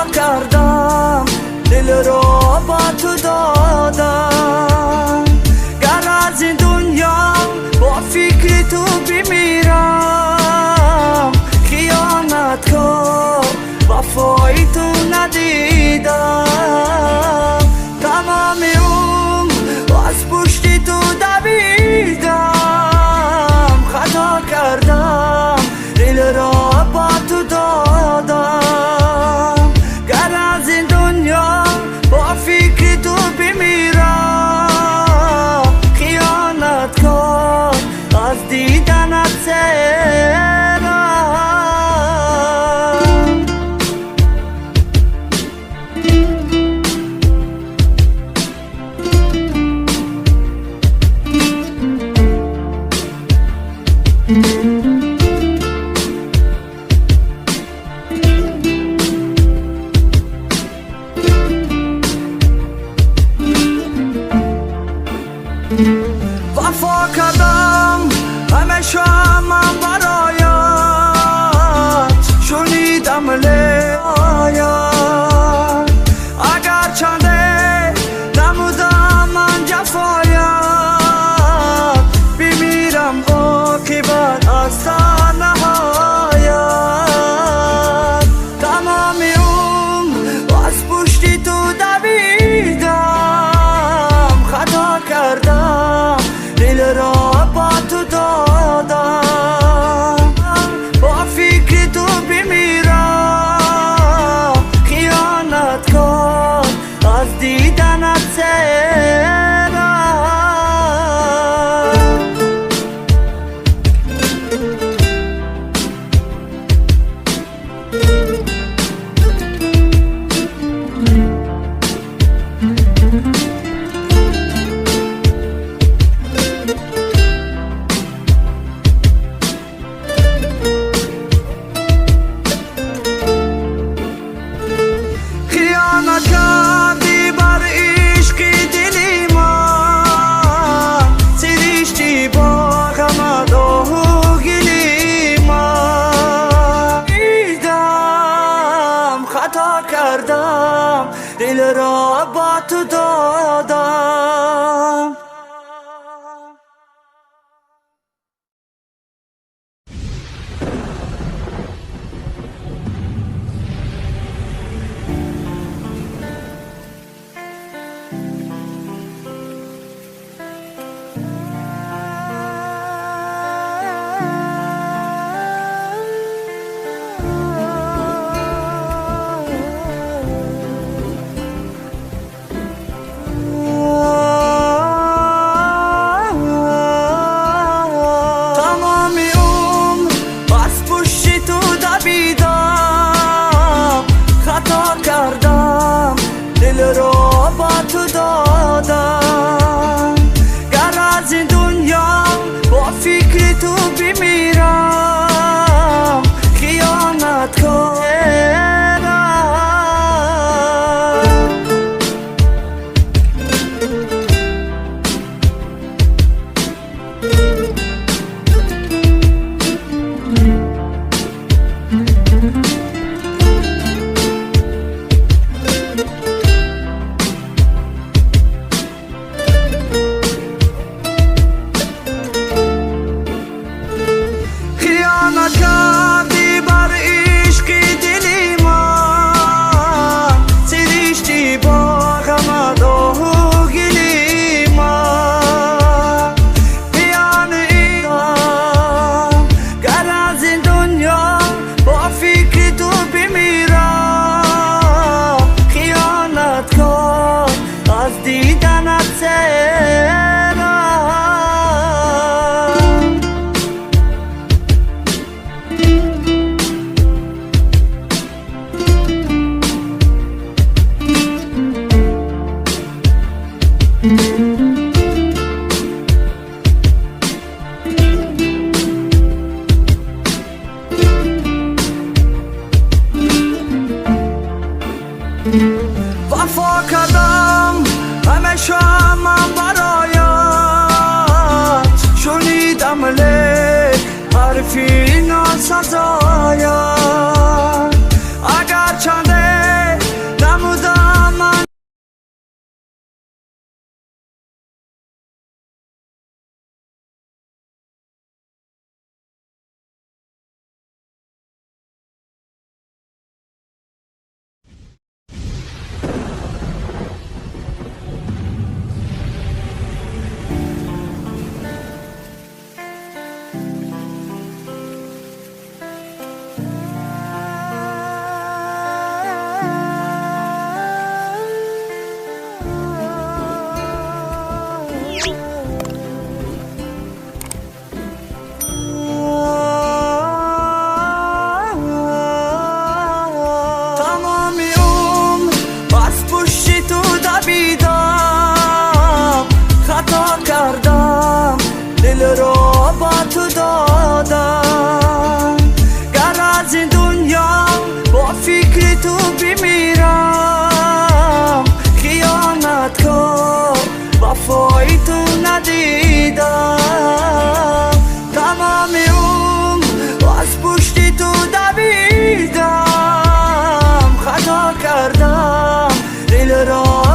خطا کردم دل رو با تو دادم گر از این دنیا با فکر تو بمیرم خیانت کن وفای تو ندیدم تمام عمر از پشت تو دویدم خطا کردم دل را با تو دادم گر از این دنیا با فکر تو بمیرم خیانت کن از دیدنت سرم وفا کردم همیشه من برایت شنیدم لایت اگر چنده نمودم من جفایت بمیرم عاقبت از تا نهایت تمام عمر از پشت تو دویدم خطا کردم دل را با تو دادم با فکر تو بمیرم خیانت کن از دیدنت سرم خیانت کردی بر عشق دلی من سرشتی با غمت و گلی من دیدم خطا کردم دل را با تو دادم دل رو با تو دادم گر از این دنیا با فکر تو بمیرم خیانت کن کردی بر عشق دلی من سرشتی با غمت و گلی من بیان ایدم گر از این دنیا با فکر تو بمیرم خیانت کن از دیدنت سرم وفا کردم همیشه من برایت شنیدم لیک حرفی ناسزایت اگر چنده کردم دل را